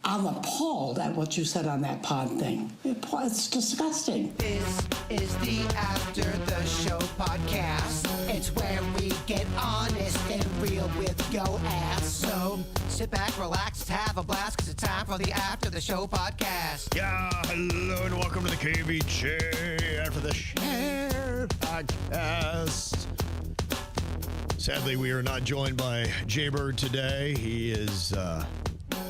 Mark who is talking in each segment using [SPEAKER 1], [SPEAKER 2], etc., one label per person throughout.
[SPEAKER 1] I'm appalled at what you said on that pod thing. It's disgusting.
[SPEAKER 2] This is the After the Show podcast. It's where we get honest and real with yo ass. So sit back, relax, have a blast, because it's time for the After the Show podcast.
[SPEAKER 3] Yeah, hello and welcome to the KVJ After the Show podcast. Sadly, we are not joined by Jaybird today. He is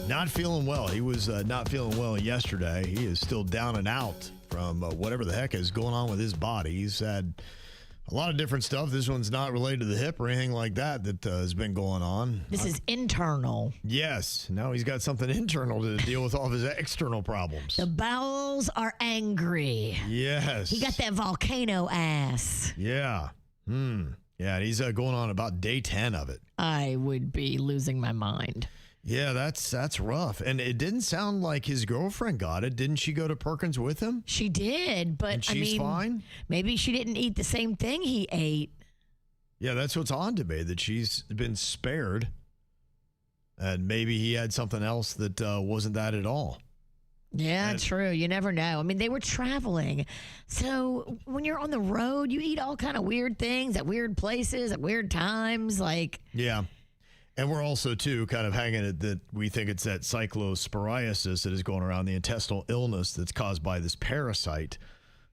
[SPEAKER 3] not feeling well. He was not feeling well yesterday. He is still down and out from whatever the heck is going on with his body. He's had a lot of different stuff. This one's not related to the hip or anything like that has been going on.
[SPEAKER 4] This is internal.
[SPEAKER 3] Yes. Now he's got something internal to deal with all of his external problems.
[SPEAKER 4] The bowels are angry.
[SPEAKER 3] Yes.
[SPEAKER 4] He got that volcano ass.
[SPEAKER 3] Yeah. Yeah, he's going on about day 10 of it.
[SPEAKER 4] I would be losing my mind.
[SPEAKER 3] Yeah, that's rough. And it didn't sound like his girlfriend got it. Didn't she go to Perkins with him?
[SPEAKER 4] She did, but
[SPEAKER 3] and she's fine?
[SPEAKER 4] Maybe she didn't eat the same thing he ate.
[SPEAKER 3] Yeah, that's what's on to me, that she's been spared. And maybe he had something else that wasn't that at all.
[SPEAKER 4] Yeah, true. You never know. I mean, they were traveling. So when you're on the road, you eat all kind of weird things at weird places at weird times.
[SPEAKER 3] Yeah. And we're also, too, kind of hanging it that we think it's that cyclosporiasis that is going around, the intestinal illness that's caused by this parasite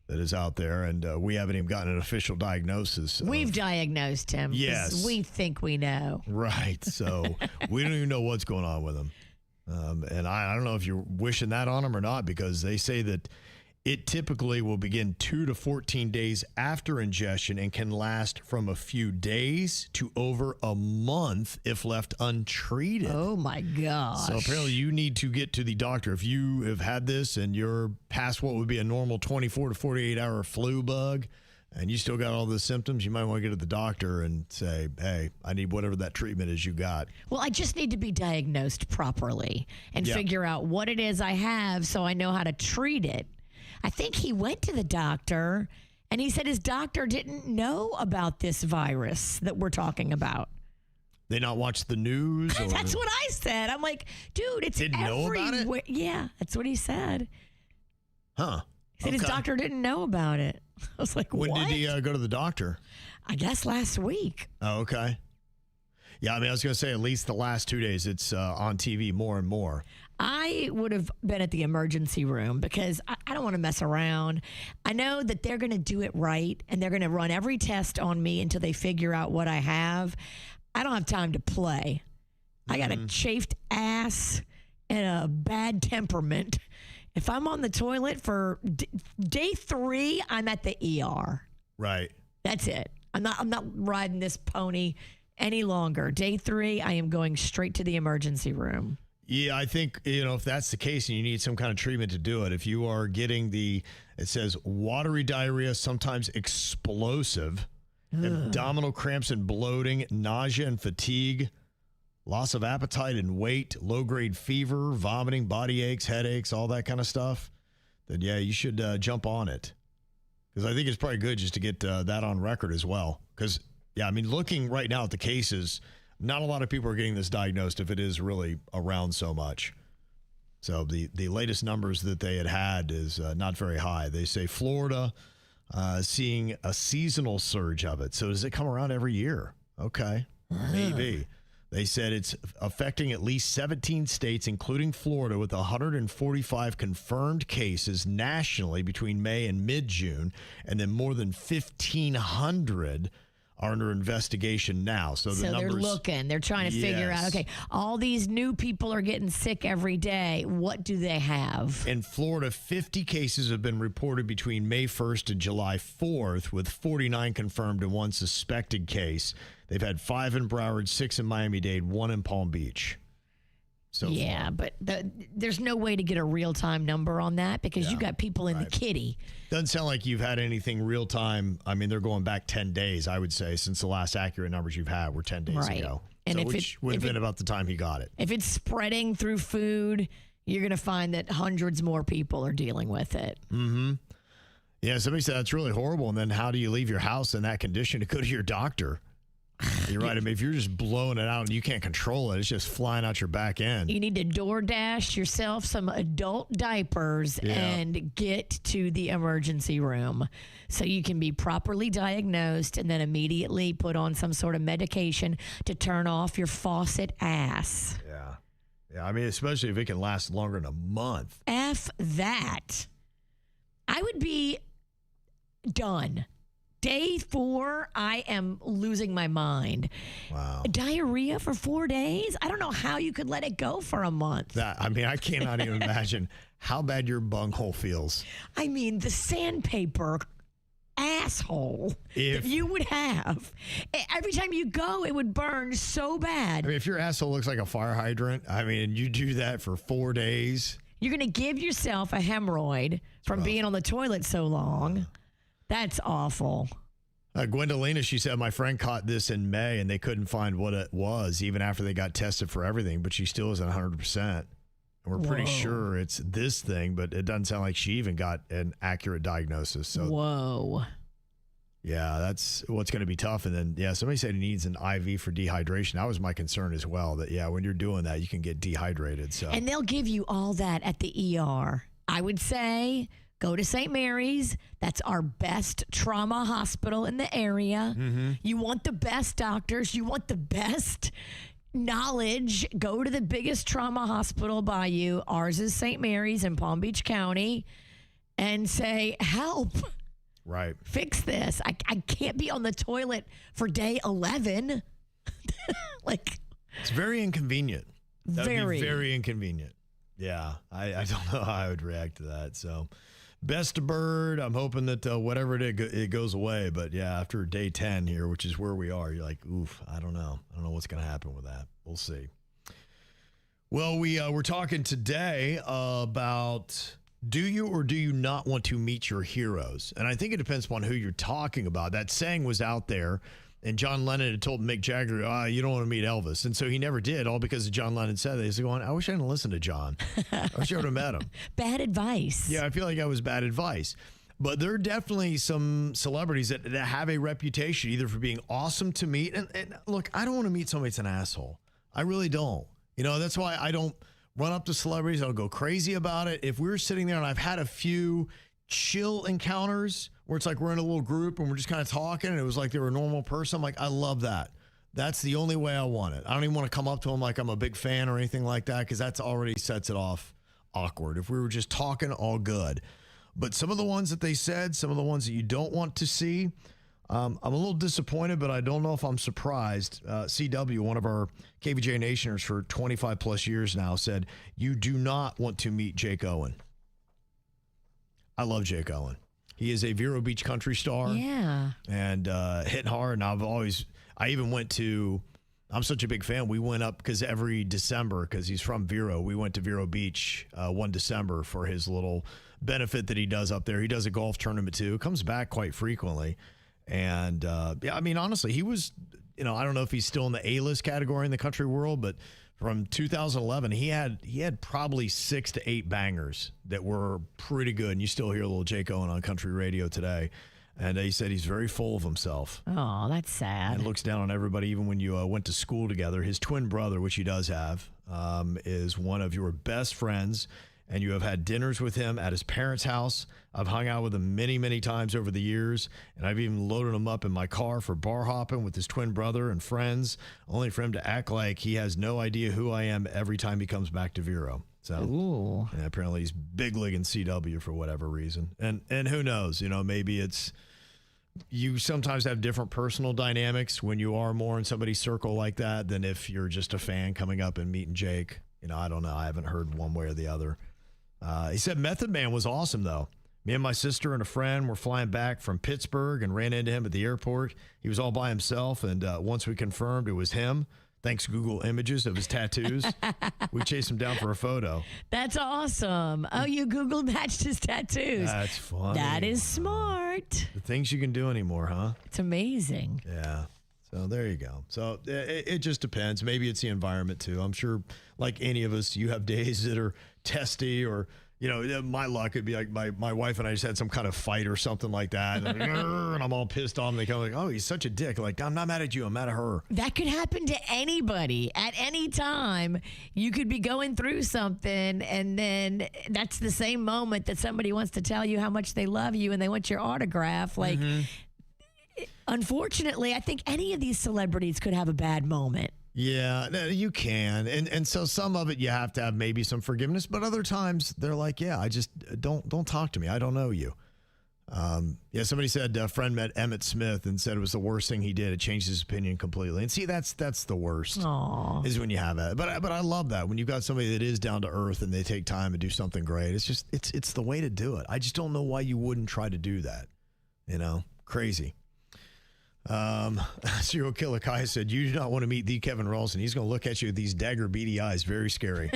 [SPEAKER 3] that is out there. And we haven't even gotten an official diagnosis.
[SPEAKER 4] We've diagnosed him.
[SPEAKER 3] Yes.
[SPEAKER 4] We think we know.
[SPEAKER 3] Right. So we don't even know what's going on with him. And I don't know if you're wishing that on him or not, because they say that it typically will begin 2 to 14 days after ingestion and can last from a few days to over a month if left untreated.
[SPEAKER 4] Oh, my gosh.
[SPEAKER 3] So apparently you need to get to the doctor. If you have had this and you're past what would be a normal 24 to 48 hour flu bug and you still got all the symptoms, you might want to get to the doctor and say, hey, I need whatever that treatment is you got.
[SPEAKER 4] Well, I just need to be diagnosed properly and figure out what it is I have so I know how to treat it. I think he went to the doctor, and he said his doctor didn't know about this virus that we're talking about.
[SPEAKER 3] They not watch the news?
[SPEAKER 4] That's what I said. I'm like, dude, it's
[SPEAKER 3] didn't know about it?
[SPEAKER 4] Yeah, that's what he said.
[SPEAKER 3] Huh.
[SPEAKER 4] He said his doctor didn't know about it. I was like,
[SPEAKER 3] when
[SPEAKER 4] what?
[SPEAKER 3] did he go to the doctor?
[SPEAKER 4] I guess last week.
[SPEAKER 3] Oh, okay. Yeah, I mean, I was going to say at least the last 2 days it's on TV more and more.
[SPEAKER 4] I would have been at the emergency room because I don't want to mess around. I know that they're going to do it right, and they're going to run every test on me until they figure out what I have. I don't have time to play. I got a chafed ass and a bad temperament. If I'm on the toilet for day 3, I'm at the ER.
[SPEAKER 3] Right.
[SPEAKER 4] That's it. I'm not riding this pony any longer. Day 3, I am going straight to the emergency room.
[SPEAKER 3] Yeah, I think, if that's the case and you need some kind of treatment to do it, if you are getting it says watery diarrhea, sometimes explosive, abdominal cramps and bloating, nausea and fatigue, loss of appetite and weight, low-grade fever, vomiting, body aches, headaches, all that kind of stuff, then, yeah, you should jump on it. Because I think it's probably good just to get that on record as well. Because, yeah, I mean, looking right now at the cases, not a lot of people are getting this diagnosed if it is really around so much. So the latest numbers that they had is not very high. They say Florida seeing a seasonal surge of it. So does it come around every year? Okay, maybe. They said it's affecting at least 17 states, including Florida, with 145 confirmed cases nationally between May and mid-June, and then more than 1,500 are under investigation now. So the numbers,
[SPEAKER 4] they're looking. They're trying to figure out, okay, all these new people are getting sick every day. What do they have?
[SPEAKER 3] In Florida, 50 cases have been reported between May 1st and July 4th, with 49 confirmed and 1 suspected case. They've had 5 in Broward, 6 in Miami-Dade, 1 in Palm Beach.
[SPEAKER 4] Yeah, but there's no way to get a real-time number on that because you got people in the kitty.
[SPEAKER 3] Doesn't sound like you've had anything real-time. I mean, they're going back 10 days, I would say, since the last accurate numbers you've had were 10 days ago.
[SPEAKER 4] And
[SPEAKER 3] so which would have been about the time he got it.
[SPEAKER 4] If it's spreading through food, you're going to find that hundreds more people are dealing with it.
[SPEAKER 3] Mm-hmm. Yeah, somebody said that's really horrible. And then how do you leave your house in that condition to go to your doctor? You're right. I mean, if you're just blowing it out and you can't control it, it's just flying out your back end.
[SPEAKER 4] You need to DoorDash yourself some adult diapers and get to the emergency room so you can be properly diagnosed and then immediately put on some sort of medication to turn off your faucet ass.
[SPEAKER 3] Yeah. Yeah. I mean, especially if it can last longer than a month.
[SPEAKER 4] F that. I would be done. Day 4, I am losing my mind.
[SPEAKER 3] Wow.
[SPEAKER 4] Diarrhea for 4 days? I don't know how you could let it go for a month.
[SPEAKER 3] I cannot even imagine how bad your bunghole feels.
[SPEAKER 4] I mean, the sandpaper asshole that you would have. Every time you go, it would burn so bad.
[SPEAKER 3] I mean, if your asshole looks like a fire hydrant, I mean, you do that for 4 days.
[SPEAKER 4] You're going to give yourself a hemorrhoid from being on the toilet so long. That's awful.
[SPEAKER 3] Gwendolina, she said, my friend caught this in May and they couldn't find what it was even after they got tested for everything, but she still isn't 100%. And we're pretty sure it's this thing, but it doesn't sound like she even got an accurate diagnosis. So,
[SPEAKER 4] whoa.
[SPEAKER 3] Yeah, that's what's going to be tough. And then, somebody said he needs an IV for dehydration. That was my concern as well, that, when you're doing that, you can get dehydrated. So,
[SPEAKER 4] and they'll give you all that at the ER. I would say go to St. Mary's. That's our best trauma hospital in the area. Mm-hmm. You want the best doctors. You want the best knowledge. Go to the biggest trauma hospital by you. Ours is St. Mary's in Palm Beach County. And say, help.
[SPEAKER 3] Right.
[SPEAKER 4] Fix this. I can't be on the toilet for day 11.
[SPEAKER 3] It's very inconvenient. That'd
[SPEAKER 4] Very.
[SPEAKER 3] be very inconvenient. Yeah. I don't know how I would react to that. So, best bird. I'm hoping that whatever it goes away. But after day 10 here, which is where we are, you're like, oof, I don't know. I don't know what's going to happen with that. We'll see. Well, we're talking today about do you or do you not want to meet your heroes? And I think it depends upon who you're talking about. That saying was out there, and John Lennon had told Mick Jagger, you don't want to meet Elvis. And so he never did, all because John Lennon said that. He's going, I wish I hadn't listened to John. I wish I would have met him.
[SPEAKER 4] Bad advice.
[SPEAKER 3] Yeah, I feel like that was bad advice. But there are definitely some celebrities that have a reputation either for being awesome to meet. And look, I don't want to meet somebody that's an asshole. I really don't. That's why I don't run up to celebrities. I don't go crazy about it. If we were sitting there and I've had a few chill encounters where it's like we're in a little group and we're just kind of talking and it was like they were a normal person, I'm like, I love that. That's the only way I want it. I don't even want to come up to them like I'm a big fan or anything like that because that's already sets it off awkward. If we were just talking, all good. But some of the ones that they said, some of the ones that you don't want to see, I'm a little disappointed, but I don't know if I'm surprised. CW, one of our KVJ Nationers for 25 plus years now, said, you do not want to meet Jake Owen. I love Jake Owen. He is a Vero Beach country star.
[SPEAKER 4] Yeah.
[SPEAKER 3] And hitting hard. And I even went to, I'm such a big fan. We went up because every December, because he's from Vero, we went to Vero Beach one December for his little benefit that he does up there. He does a golf tournament too. Comes back quite frequently. And honestly, he was, I don't know if he's still in the A-list category in the country world, but from 2011, he had probably 6 to 8 bangers that were pretty good. And you still hear a little Jake Owen on country radio today. And he said he's very full of himself.
[SPEAKER 4] Oh, that's sad.
[SPEAKER 3] And looks down on everybody, even when you went to school together. His twin brother, which he does have, is one of your best friends. And you have had dinners with him at his parents' house. I've hung out with him many, many times over the years. And I've even loaded him up in my car for bar hopping with his twin brother and friends, only for him to act like he has no idea who I am every time he comes back to Vero. So and apparently he's big league in CW for whatever reason. And who knows, maybe it's, you sometimes have different personal dynamics when you are more in somebody's circle like that than if you're just a fan coming up and meeting Jake. I don't know. I haven't heard one way or the other. He said Method Man was awesome, though. Me and my sister and a friend were flying back from Pittsburgh and ran into him at the airport. He was all by himself, and once we confirmed it was him, thanks Google Images of his tattoos, we chased him down for a photo.
[SPEAKER 4] That's awesome. Oh, you Google matched his tattoos.
[SPEAKER 3] That's funny.
[SPEAKER 4] That is smart.
[SPEAKER 3] The things you can do anymore, huh?
[SPEAKER 4] It's amazing.
[SPEAKER 3] Yeah. So there you go. So it just depends. Maybe it's the environment too. I'm sure like any of us, you have days that are testy or My luck would be like my wife and I just had some kind of fight or something like that. And I'm all pissed off. And they come like, oh, he's such a dick. Like, I'm not mad at you. I'm mad at her.
[SPEAKER 4] That could happen to anybody at any time. You could be going through something, and then that's the same moment that somebody wants to tell you how much they love you and they want your autograph. Like, unfortunately, I think any of these celebrities could have a bad moment.
[SPEAKER 3] Yeah, you can. And so some of it you have to have maybe some forgiveness, but other times they're like, yeah, I just don't talk to me. I don't know you. Somebody said a friend met Emmett Smith and said it was the worst thing he did. It changed his opinion completely. And see, that's the worst.
[SPEAKER 4] Aww.
[SPEAKER 3] Is when you have that. But I love that when you've got somebody that is down to earth and they take time and do something great. It's just it's the way to do it. I just don't know why you wouldn't try to do that. Crazy. Serial killer Kai said, you do not want to meet the Kevin Ralston. He's going to look at you with these dagger beady eyes. Very scary.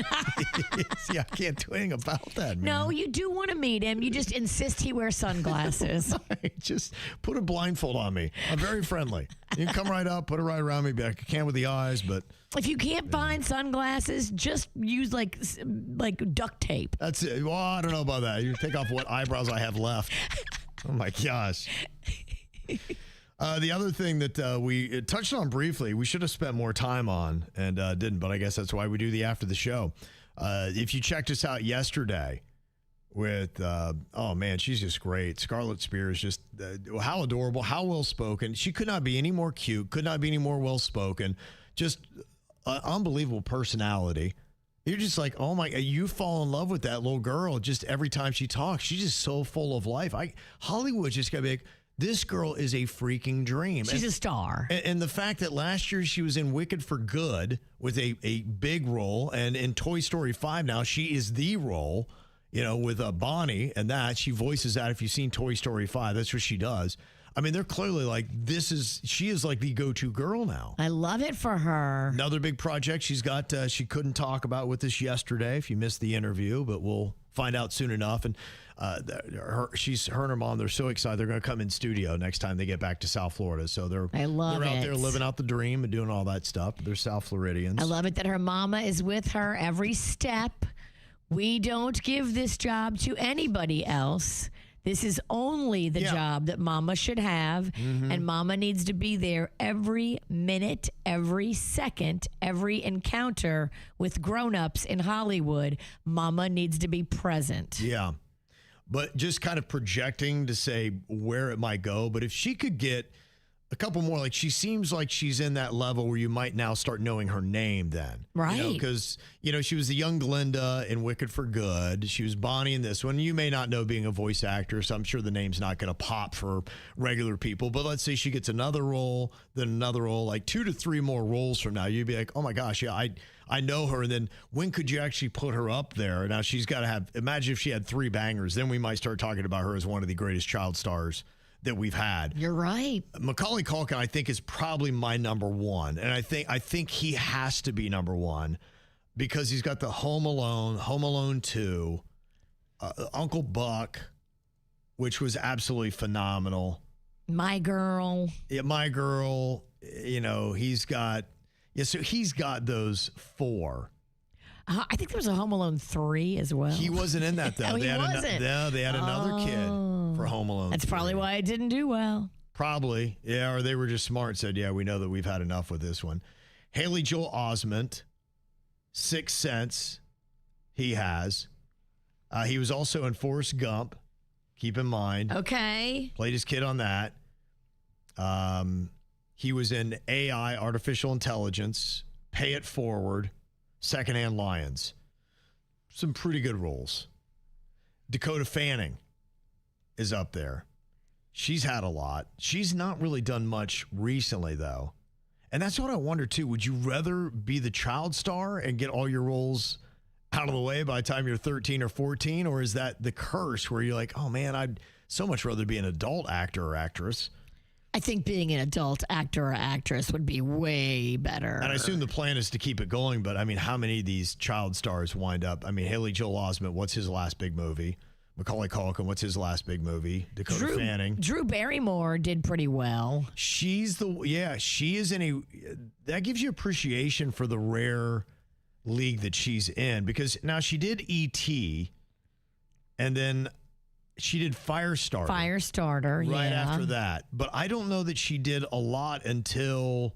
[SPEAKER 3] See, I can't do anything about that, man.
[SPEAKER 4] No, you do want to meet him. You just insist he wears sunglasses.
[SPEAKER 3] Just put a blindfold on me. I'm very friendly. You can come right up, put it right around me. Be like, I can with the eyes, but
[SPEAKER 4] if you can't find sunglasses, just use like duct tape.
[SPEAKER 3] That's it. Well, I don't know about that. You take off what eyebrows I have left. Oh my gosh. The other thing that we touched on briefly, we should have spent more time on and didn't, but I guess that's why we do the after the show. If you checked us out yesterday with, oh man, she's just great. Scarlett Spears, just how adorable, how well-spoken. She could not be any more cute, could not be any more well-spoken. Just unbelievable personality. You're just like, oh my, you fall in love with that little girl just every time she talks. She's just so full of life. Hollywood just got to be like, this girl is a freaking dream.
[SPEAKER 4] She's a star.
[SPEAKER 3] And the fact that last year she was in Wicked for Good with a big role, and in Toy Story 5 now she is the role, with Bonnie, and that she voices that. If you've seen Toy Story 5, that's what she does. I mean, they're clearly like, she is like the go-to girl now.
[SPEAKER 4] I love it for her.
[SPEAKER 3] Another big project she's got, she couldn't talk about with us yesterday if you missed the interview, but we'll find out soon enough. And her and her mom, they're so excited. They're going to come in studio next time they get back to South Florida. So they're out there living out the dream and doing all that stuff. They're South Floridians.
[SPEAKER 4] I love it that her mama is with her every step. We don't give this job to anybody else. This is only the job that mama should have, and mama needs to be there every minute, every second, every encounter with grown-ups in Hollywood. Mama needs to be present.
[SPEAKER 3] Yeah, but just kind of projecting to say where it might go. But if she could get a couple more, like she seems like she's in that level where you might now start knowing her name then.
[SPEAKER 4] Right.
[SPEAKER 3] Because, she was the young Glinda in Wicked for Good. She was Bonnie in this one. You may not know being a voice actor, so I'm sure the name's not going to pop for regular people. But let's say she gets another role, then another role, like 2 to 3 more roles from now. You'd be like, oh my gosh, yeah, I know her. And then when could you actually put her up there? Now she's got to imagine if she had 3 bangers, then we might start talking about her as one of the greatest child stars that we've had.
[SPEAKER 4] You're right.
[SPEAKER 3] Macaulay Culkin, I think, is probably my number one. And I think he has to be number one because he's got the Home Alone 2, Uncle Buck, which was absolutely phenomenal.
[SPEAKER 4] My Girl.
[SPEAKER 3] Yeah, My Girl, he's got those 4.
[SPEAKER 4] I think there was a Home Alone 3 as well.
[SPEAKER 3] He wasn't in that, though.
[SPEAKER 4] Oh, he wasn't?
[SPEAKER 3] They had another kid for Home Alone.
[SPEAKER 4] That's
[SPEAKER 3] 3.
[SPEAKER 4] probably why it didn't do well.
[SPEAKER 3] Probably. Yeah, or they were just smart and said, yeah, we know that we've had enough with this one. Haley Joel Osment, Sixth Sense, he has. He was also in Forrest Gump, keep in mind.
[SPEAKER 4] Okay.
[SPEAKER 3] Played his kid on that. He was in AI, Artificial Intelligence, Pay It Forward, Secondhand Lions. Some pretty good roles. Dakota Fanning is up there. She's had a lot. She's not really done much recently, though. And that's what I wonder, too. Would you rather be the child star and get all your roles out of the way by the time you're 13 or 14? Or is that the curse where you're like, oh, man, I'd so much rather be an adult actor or actress?
[SPEAKER 4] I think being an adult actor or actress would be way better.
[SPEAKER 3] And I assume the plan is to keep it going, but I mean, how many of these child stars wind up? I mean, Haley Joel Osment, what's his last big movie? Macaulay Culkin, what's his last big movie? Dakota Fanning.
[SPEAKER 4] Drew Barrymore did pretty well.
[SPEAKER 3] She is that gives you appreciation for the rare league that she's in, because now she did E.T., And then she did Firestarter.
[SPEAKER 4] Firestarter,
[SPEAKER 3] right
[SPEAKER 4] yeah.
[SPEAKER 3] after that. But I don't know that she did a lot until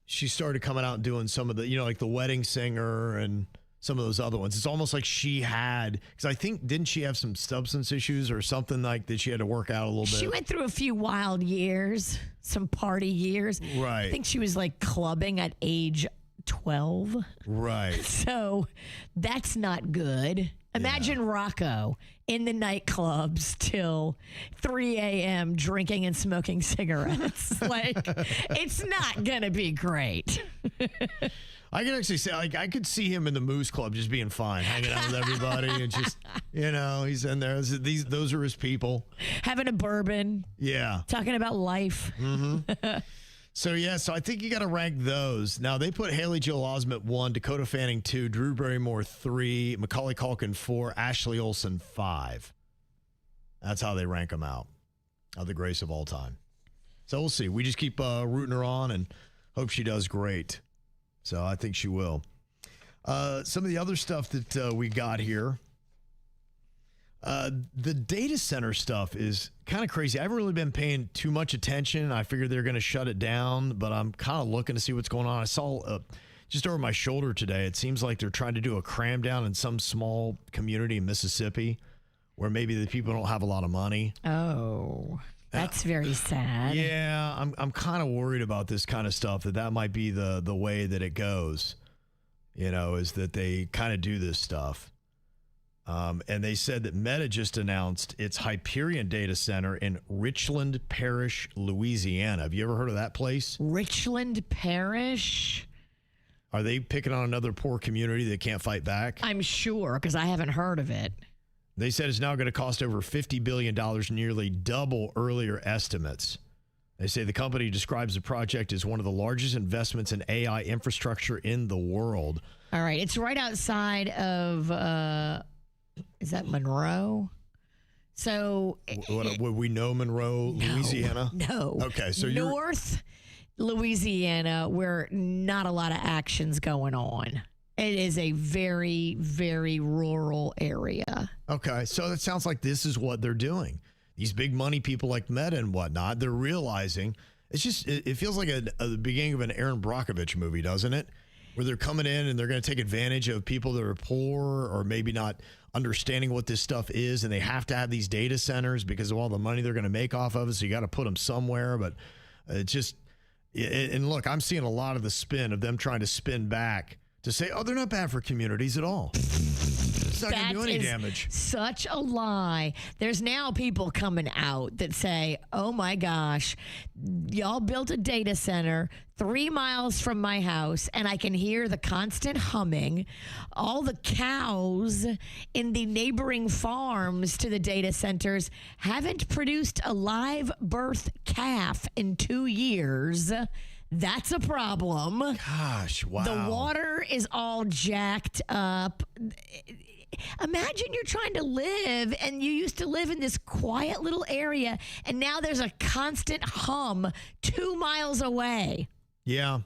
[SPEAKER 3] she started coming out and doing some of the, like The Wedding Singer and some of those other ones. It's almost like she had, because I think, didn't she have some substance issues or something like that she had to work out a little bit?
[SPEAKER 4] She went through a few wild years, some party years.
[SPEAKER 3] Right.
[SPEAKER 4] I think she was like clubbing at age 12.
[SPEAKER 3] Right.
[SPEAKER 4] So that's not good. Imagine Rocco in the nightclubs till 3 a.m. drinking and smoking cigarettes. Like, it's not going to be great.
[SPEAKER 3] I can actually say, I could see him in the Moose Club just being fine, hanging out with everybody and just, he's in there. Those are his people.
[SPEAKER 4] Having a bourbon.
[SPEAKER 3] Yeah.
[SPEAKER 4] Talking about life.
[SPEAKER 3] Mm-hmm. So I think you got to rank those. Now, they put Haley Joel Osment 1, Dakota Fanning 2, Drew Barrymore 3, Macaulay Culkin 4, Ashley Olsen 5. That's how they rank them out of the greatest of all time. So we'll see. We just keep rooting her on and hope she does great. So I think she will. Some of the other stuff that we got here. The data center stuff is kind of crazy. I haven't really been paying too much attention. I figured they're going to shut it down, but I'm kind of looking to see what's going on. I saw just over my shoulder today, it seems like they're trying to do a cram down in some small community in Mississippi where maybe the people don't have a lot of money.
[SPEAKER 4] Oh, that's very sad.
[SPEAKER 3] Yeah, I'm kind of worried about this kind of stuff, that might be the way that it goes, is that they kind of do this stuff. And they said that Meta just announced its Hyperion data center in Richland Parish, Louisiana. Have you ever heard of that place?
[SPEAKER 4] Richland Parish?
[SPEAKER 3] Are they picking on another poor community that can't fight back?
[SPEAKER 4] I'm sure, because I haven't heard of it.
[SPEAKER 3] They said it's now going to cost over $50 billion, nearly double earlier estimates. They say the company describes the project as one of the largest investments in AI infrastructure in the world.
[SPEAKER 4] All right. It's right outside of, is that Monroe? So.
[SPEAKER 3] Would we know Monroe, Louisiana?
[SPEAKER 4] No.
[SPEAKER 3] Okay. So
[SPEAKER 4] North Louisiana, where not a lot of action's going on. It is a very, very rural area.
[SPEAKER 3] Okay, so it sounds like this is what they're doing. These big money people like Meta and whatnot, they're realizing, it feels like the beginning of an Aaron Brockovich movie, doesn't it? Where they're coming in and they're going to take advantage of people that are poor or maybe not understanding what this stuff is, and they have to have these data centers because of all the money they're going to make off of it, so you got to put them somewhere. But and look, I'm seeing a lot of the spin of them trying to spin back to say, oh, they're not bad for communities at all. It's not going to do any damage.
[SPEAKER 4] Such a lie. There's now people coming out that say, oh my gosh, y'all built a data center 3 miles from my house, and I can hear the constant humming. All the cows in the neighboring farms to the data centers haven't produced a live birth calf in 2 years. That's a problem.
[SPEAKER 3] Gosh, wow.
[SPEAKER 4] The water is all jacked up. Imagine you're trying to live, and you used to live in this quiet little area, and now there's a constant hum 2 miles away.
[SPEAKER 3] Yeah.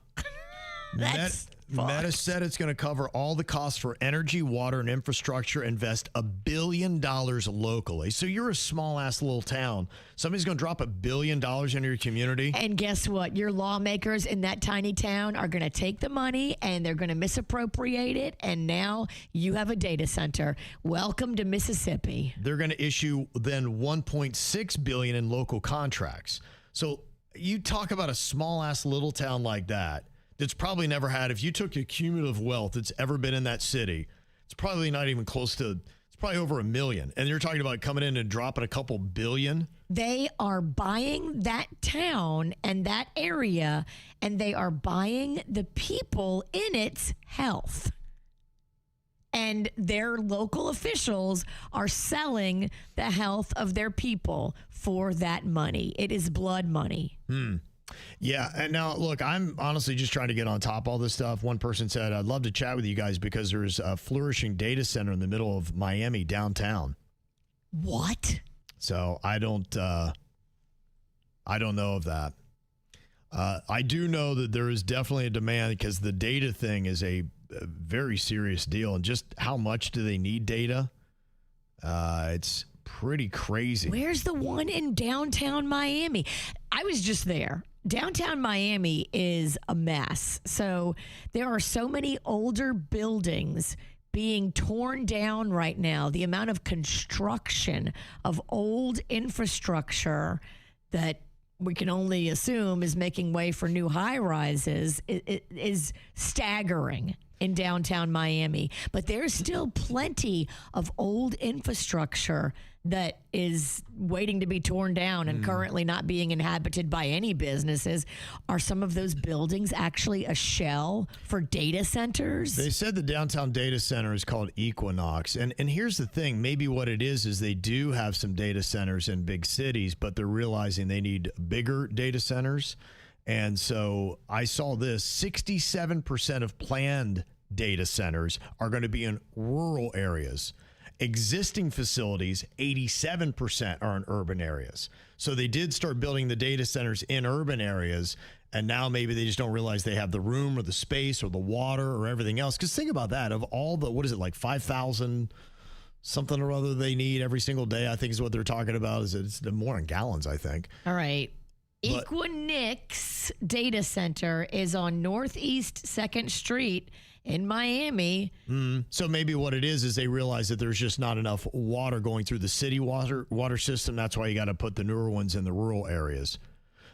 [SPEAKER 4] That's
[SPEAKER 3] Meta said it's going to cover all the costs for energy, water, and infrastructure, invest $1 billion locally. So you're a small-ass little town. Somebody's going to drop $1 billion into your community.
[SPEAKER 4] And guess what? Your lawmakers in that tiny town are going to take the money, and they're going to misappropriate it, and now you have a data center. Welcome to Mississippi.
[SPEAKER 3] They're going to issue then $1.6 billion in local contracts. So you talk about a small-ass little town like that, that's probably never had, if you took your cumulative wealth that's ever been in that city, it's probably not even close to, it's probably over $1 million. And you're talking about coming in and dropping a couple billion.
[SPEAKER 4] They are buying that town and that area, and they are buying the people in its health. And their local officials are selling the health of their people for that money. It is blood money.
[SPEAKER 3] Yeah. And now, look, I'm honestly just trying to get on top of all this stuff. One person said, I'd love to chat with you guys because there's a flourishing data center in the middle of Miami downtown.
[SPEAKER 4] What?
[SPEAKER 3] So I don't know of that. I do know that there is definitely a demand because the data thing is a very serious deal. And just how much do they need data? It's pretty crazy.
[SPEAKER 4] Where's the one in downtown Miami? I was just there. Downtown Miami is a mess. So there are so many older buildings being torn down right now. The amount of construction of old infrastructure that we can only assume is making way for new high rises is staggering in downtown Miami. But there's still plenty of old infrastructure that is waiting to be torn down and currently not being inhabited by any businesses. Are some of those buildings actually a shell for data centers?
[SPEAKER 3] They said the downtown data center is called Equinox. And here's the thing. Maybe what it is they do have some data centers in big cities, but they're realizing they need bigger data centers. And so I saw this, 67% of planned data centers are going to be in rural areas. Existing facilities, 87% are in urban areas. So they did start building the data centers in urban areas, and now maybe they just don't realize they have the room or the space or the water or everything else. Because think about that. Of all the, 5,000 something or other they need every single day, I think is what they're talking about. It's more in gallons, I think.
[SPEAKER 4] All right. Equinix Data Center is on Northeast 2nd Street in Miami.
[SPEAKER 3] So maybe what it is they realize that there's just not enough water going through the city water system. That's why you got to put the newer ones in the rural areas.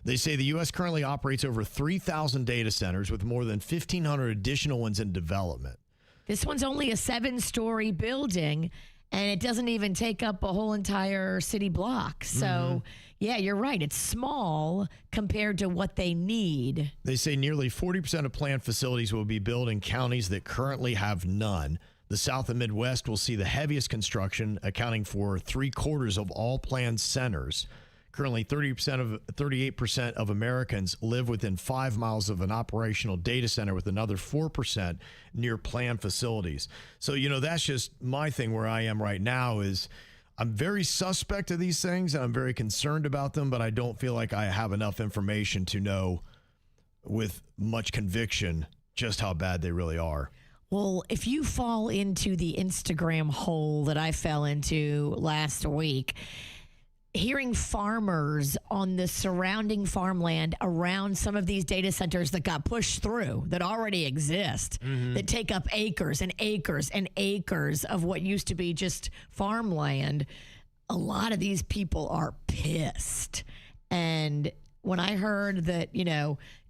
[SPEAKER 3] They say the U.S. currently operates over 3,000 data centers with more than 1,500 additional ones in development.
[SPEAKER 4] This one's only a 7-story building, and it doesn't even take up a whole entire city block. So, yeah, you're right. It's small compared to what they need.
[SPEAKER 3] They say nearly 40% of planned facilities will be built in counties that currently have none. The South and Midwest will see the heaviest construction, accounting for 3/4 of all planned centers. Currently, 38% of Americans live within 5 miles of an operational data center, with another 4% near planned facilities. So, that's just my thing where I am right now is I'm very suspect of these things, and I'm very concerned about them, but I don't feel like I have enough information to know with much conviction just how bad they really are.
[SPEAKER 4] Well, if you fall into the Instagram hole that I fell into last week, hearing farmers on the surrounding farmland around some of these data centers that got pushed through, that already exist, that take up acres and acres and acres of what used to be just farmland, a lot of these people are pissed. And when I heard that,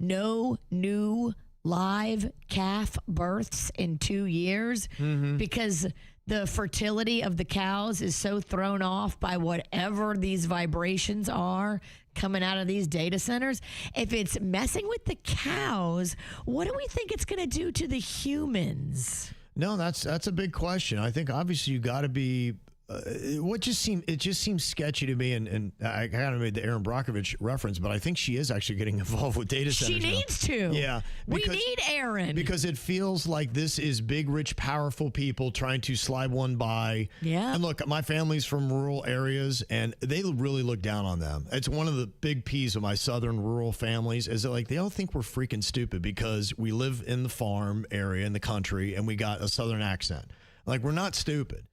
[SPEAKER 4] no new live calf births in 2 years because the fertility of the cows is so thrown off by whatever these vibrations are coming out of these data centers. If it's messing with the cows, what do we think it's going to do to the humans?
[SPEAKER 3] No, that's a big question. I think obviously you got to be. It just seems sketchy to me, and I kind of made the Aaron Brockovich reference, but I think she is actually getting involved with data centers.
[SPEAKER 4] She needs to.
[SPEAKER 3] Yeah,
[SPEAKER 4] we need Aaron
[SPEAKER 3] because it feels like this is big, rich, powerful people trying to slide one by.
[SPEAKER 4] Yeah.
[SPEAKER 3] And look, my family's from rural areas, and they really look down on them. It's one of the big peas of my southern rural families is that they all think we're freaking stupid because we live in the farm area in the country and we got a southern accent. We're not stupid.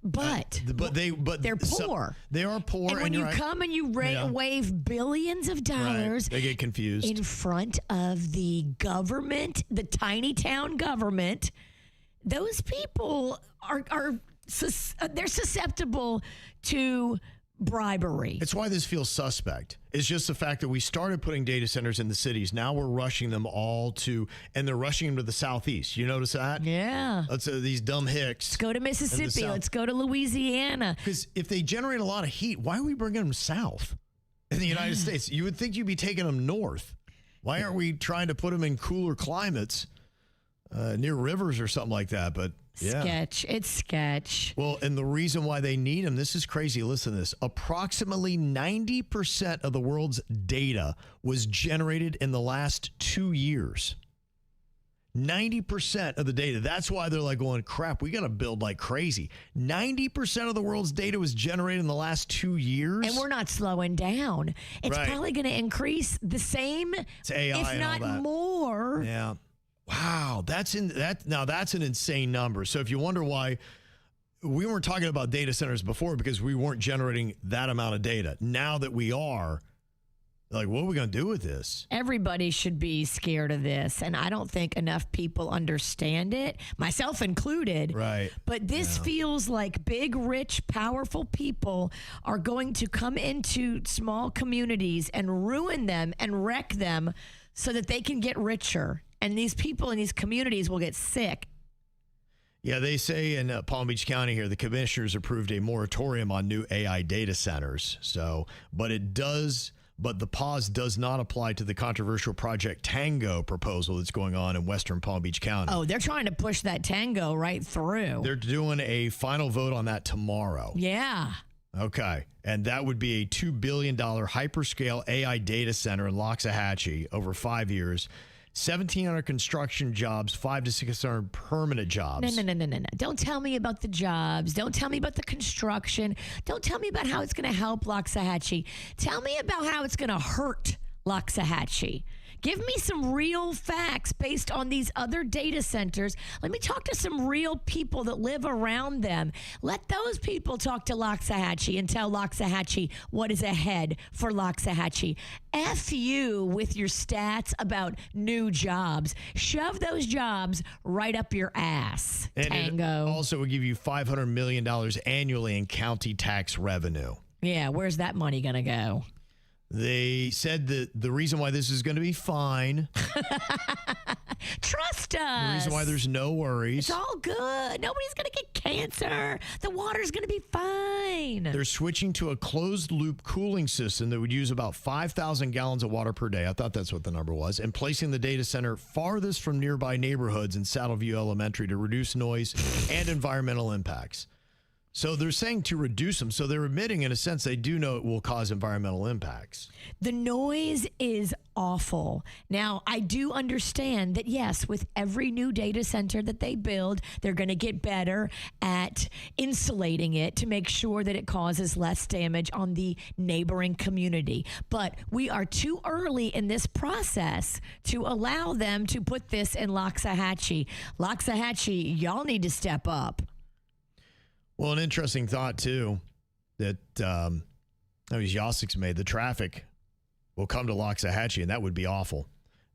[SPEAKER 4] But they're poor.
[SPEAKER 3] They are poor.
[SPEAKER 4] And when you come and you wave billions of dollars,
[SPEAKER 3] they get confused
[SPEAKER 4] in front of the government, the tiny town government. Those people they're susceptible to bribery.
[SPEAKER 3] It's why this feels suspect. It's just the fact that we started putting data centers in the cities. Now we're rushing them all and they're rushing them to the southeast. You notice that?
[SPEAKER 4] Yeah.
[SPEAKER 3] These dumb hicks.
[SPEAKER 4] Let's go to Mississippi. Let's go to Louisiana.
[SPEAKER 3] Because if they generate a lot of heat, why are we bringing them south in the United States? You would think you'd be taking them north. Why aren't we trying to put them in cooler climates near rivers or something like that? But yeah.
[SPEAKER 4] It's sketch.
[SPEAKER 3] Well, and the reason why they need them, this is crazy. Listen to this. Approximately 90% of the world's data was generated in the last 2 years. 90% of the data. That's why they're going, crap, we got to build like crazy. 90% of the world's data was generated in the last 2 years.
[SPEAKER 4] And we're not slowing down. It's probably going to increase the same,
[SPEAKER 3] it's AI
[SPEAKER 4] if not more.
[SPEAKER 3] Yeah. Wow, that's an insane number. So if you wonder why we weren't talking about data centers before because we weren't generating that amount of data. Now that we are, like, what are we going to do with this?
[SPEAKER 4] Everybody should be scared of this, and I don't think enough people understand it, myself included.
[SPEAKER 3] Right.
[SPEAKER 4] But this feels like big, rich, powerful people are going to come into small communities and ruin them and wreck them so that they can get richer. And these people in these communities will get sick.
[SPEAKER 3] Yeah, they say in Palm Beach County here, the commissioners approved a moratorium on new AI data centers. So, but the pause does not apply to the controversial Project Tango proposal that's going on in western Palm Beach County.
[SPEAKER 4] Oh, they're trying to push that Tango right through.
[SPEAKER 3] They're doing a final vote on that tomorrow.
[SPEAKER 4] Yeah.
[SPEAKER 3] Okay. And that would be a $2 billion hyperscale AI data center in Loxahatchee over 5 years. 1,700 construction jobs, 500 to 600 permanent jobs.
[SPEAKER 4] No. Don't tell me about the jobs. Don't tell me about the construction. Don't tell me about how it's going to help Loxahatchee. Tell me about how it's going to hurt Loxahatchee. Give me some real facts based on these other data centers. Let me talk to some real people that live around them. Let those people talk to Loxahatchee and tell Loxahatchee what is ahead for Loxahatchee. F you with your stats about new jobs. Shove those jobs right up your ass,
[SPEAKER 3] And
[SPEAKER 4] Tango.
[SPEAKER 3] it also would give you $500 million annually in county tax revenue.
[SPEAKER 4] Yeah, where's that money going to go?
[SPEAKER 3] They said that the reason why this is going to be fine,
[SPEAKER 4] Trust us.
[SPEAKER 3] the reason why there's no worries,
[SPEAKER 4] It's all good. Nobody's going to get cancer. The water's going to be fine.
[SPEAKER 3] they're switching to a closed loop cooling system that would use about 5,000 gallons of water per day. I thought that's what the number was. And placing the data center farthest from nearby neighborhoods in Saddleview Elementary to reduce noise and environmental impacts. So they're saying to reduce them. So they're admitting, in a sense, they do know it will cause environmental impacts.
[SPEAKER 4] The noise is awful. Now, I do understand that, yes, with every new data center that they build, they're going to get better at insulating it to make sure that it causes less damage on the neighboring community. But we are too early in this process to allow them to put this in Loxahatchee. Loxahatchee, y'all need to step up.
[SPEAKER 3] Well, an interesting thought, too, that Yasik's made. The traffic will come to Loxahatchee, and that would be awful.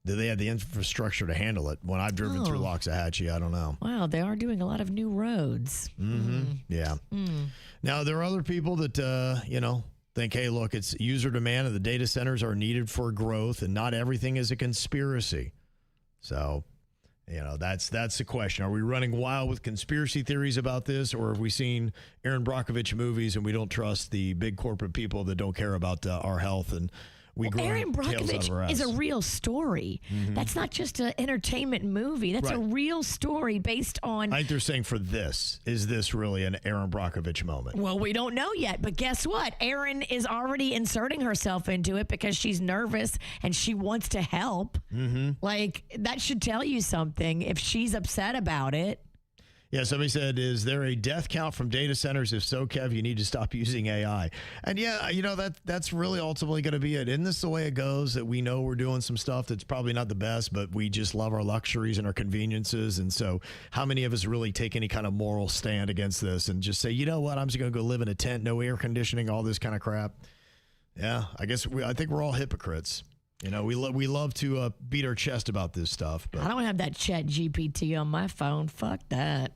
[SPEAKER 3] Do they have the infrastructure to handle it? When I've driven through Loxahatchee, I don't know.
[SPEAKER 4] Wow, they are doing a lot of new roads.
[SPEAKER 3] Yeah. Now, there are other people that, think, hey, look, it's user demand and the data centers are needed for growth, and not everything is a conspiracy. So, that's the question. Are we running wild with conspiracy theories about this, or have we seen Aaron Brockovich movies and we don't trust the big corporate people that don't care about our health, and we grow
[SPEAKER 4] Aaron
[SPEAKER 3] tails out of our
[SPEAKER 4] Brockovich
[SPEAKER 3] ass?
[SPEAKER 4] is a real story. That's not just an entertainment movie. That's a
[SPEAKER 3] Right.
[SPEAKER 4] real story based on.
[SPEAKER 3] I think they're saying for this, is this really an Aaron Brockovich moment?
[SPEAKER 4] Well, we don't know yet, but guess what? Erin is already inserting herself into it because she's nervous and she wants to help. Like, that should tell you something if she's upset about it.
[SPEAKER 3] Yeah, somebody said, is there a death count from data centers? If so, Kev, you need to stop using AI. And yeah, that's really ultimately going to be it. Isn't this the way it goes, that we know we're doing some stuff that's probably not the best, but we just love our luxuries and our conveniences? And so how many of us really take any kind of moral stand against this and just say, you know what, I'm just going to go live in a tent, no air conditioning, all this kind of crap? Yeah, I think we're all hypocrites. We love to beat our chest about this stuff. But
[SPEAKER 4] I don't have that Chat GPT on my phone. Fuck that.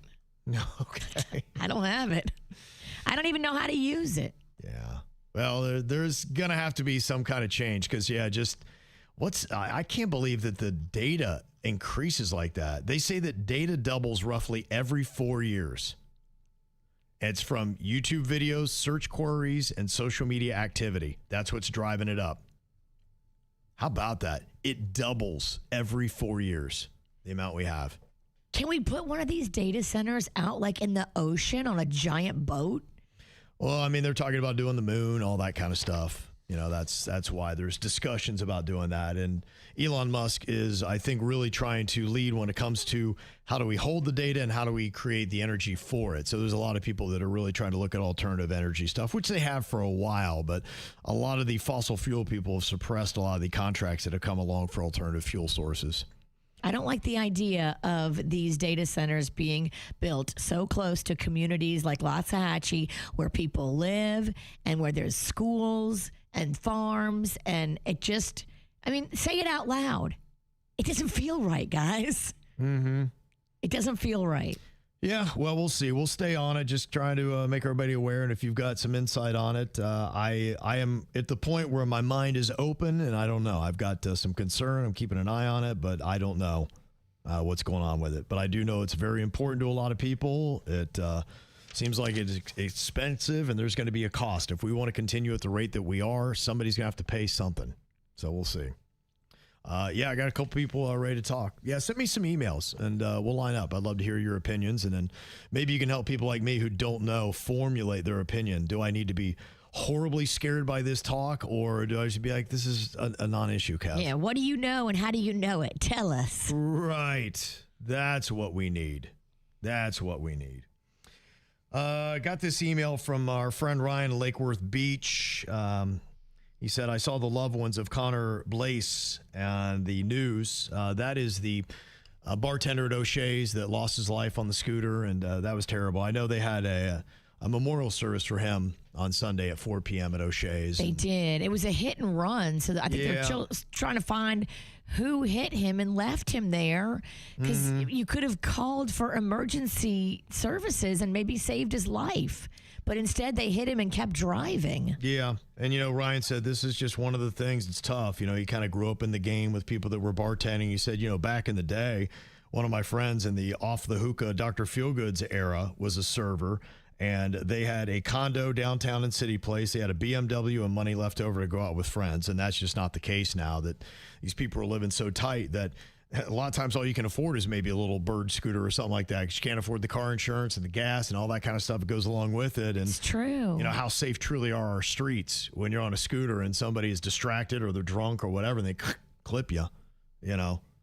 [SPEAKER 3] okay.
[SPEAKER 4] I don't have it. I don't even know how to use it.
[SPEAKER 3] Yeah. Well, there's going to have to be some kind of change because, I can't believe that the data increases like that. They say that data doubles roughly every 4 years. It's from YouTube videos, search queries, and social media activity. That's what's driving it up. How about that? It doubles every 4 years, the amount we have.
[SPEAKER 4] Can we put one of these data centers out like in the ocean on a giant boat?
[SPEAKER 3] Well, I mean, they're talking about doing the moon, all that kind of stuff. That's why there's discussions about doing that. And Elon Musk is, I think, really trying to lead when it comes to how do we hold the data and how do we create the energy for it. So there's a lot of people that are really trying to look at alternative energy stuff, which they have for a while. But a lot of the fossil fuel people have suppressed a lot of the contracts that have come along for alternative fuel sources.
[SPEAKER 4] I don't like the idea of these data centers being built so close to communities like Loxahatchee where people live and where there's schools and farms. And it just, say it out loud. It doesn't feel right, guys.
[SPEAKER 3] Mm-hmm.
[SPEAKER 4] It doesn't feel right.
[SPEAKER 3] Yeah, well, we'll see. We'll stay on it, just trying to make everybody aware. And if you've got some insight on it, I am at the point where my mind is open, and I don't know. I've got some concern. I'm keeping an eye on it, but I don't know what's going on with it. But I do know it's very important to a lot of people. It seems like it's expensive, and there's going to be a cost. If we want to continue at the rate that we are, somebody's going to have to pay something. So we'll see. I got a couple people ready to talk. Yeah, send me some emails and we'll line up. I'd love to hear your opinions, and then maybe you can help people like me who don't know formulate their opinion. Do I need to be horribly scared by this talk, or do I just be like, this is a non-issue, Kev?
[SPEAKER 4] Yeah, what do you know and how do you know it? Tell us.
[SPEAKER 3] Right. That's what we need. Got this email from our friend Ryan at Lake Worth Beach. He said, I saw the loved ones of Connor Blaze and the news. That is the bartender at O'Shea's that lost his life on the scooter, and that was terrible. I know they had a memorial service for him on Sunday at 4 p.m. at O'Shea's.
[SPEAKER 4] They did. It was a hit and run, so I think they're trying to find who hit him and left him there, because you could have called for emergency services and maybe saved his life. But instead, they hit him and kept driving.
[SPEAKER 3] Yeah. And, Ryan said this is just one of the things that's tough. He kind of grew up in the game with people that were bartending. He said, back in the day, one of my friends in the off the hookah Dr. Feelgood's era was a server. And they had a condo downtown in City Place. They had a BMW and money left over to go out with friends. And that's just not the case now, that these people are living so tight that a lot of times all you can afford is maybe a little bird scooter or something like that, because you can't afford the car insurance and the gas and all that kind of stuff that goes along with it. And
[SPEAKER 4] it's true.
[SPEAKER 3] How safe truly are our streets when you're on a scooter and somebody is distracted or they're drunk or whatever, and they clip you,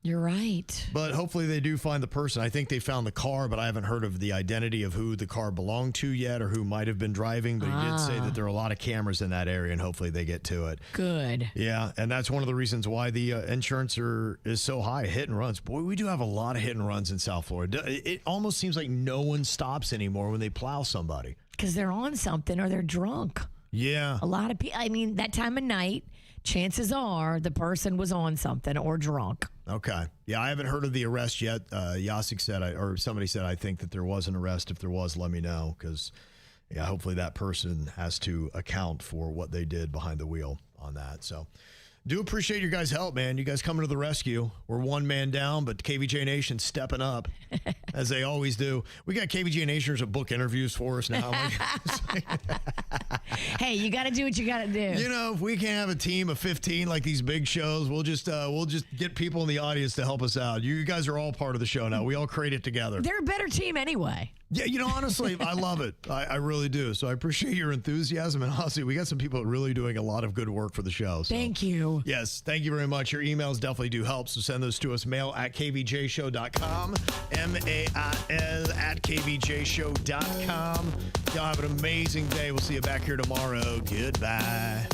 [SPEAKER 4] You're right.
[SPEAKER 3] But hopefully they do find the person. I think they found the car, but I haven't heard of the identity of who the car belonged to yet or who might have been driving. But he did say that there are a lot of cameras in that area, and hopefully they get to it.
[SPEAKER 4] Good.
[SPEAKER 3] Yeah, and that's one of the reasons why the insurance is so high. Hit and runs. Boy, we do have a lot of hit and runs in South Florida. It almost seems like no one stops anymore when they plow somebody.
[SPEAKER 4] Because they're on something or they're drunk.
[SPEAKER 3] Yeah.
[SPEAKER 4] A lot of people, that time of night, chances are the person was on something or drunk.
[SPEAKER 3] Okay. Yeah, I haven't heard of the arrest yet. Yasik said, or somebody said, I think that there was an arrest. If there was, let me know, because, hopefully that person has to account for what they did behind the wheel on that. So, do appreciate your guys' help, man. You guys coming to the rescue. We're one man down, but KVJ Nation stepping up, as they always do. We got KVJ Nationers that book interviews for us now.
[SPEAKER 4] Hey, you got to do what you got to do.
[SPEAKER 3] If we can't have a team of 15 like these big shows, we'll just get people in the audience to help us out. You guys are all part of the show now. We all create it together.
[SPEAKER 4] They're a better team anyway.
[SPEAKER 3] Yeah, honestly, I love it. I really do. So I appreciate your enthusiasm. And honestly, we got some people really doing a lot of good work for the show. So.
[SPEAKER 4] Thank you.
[SPEAKER 3] Yes, thank you very much. Your emails definitely do help. So send those to us. Mail at kvjshow.com. MAIL at kvjshow.com. Y'all have an amazing day. We'll see you back here tomorrow. Goodbye.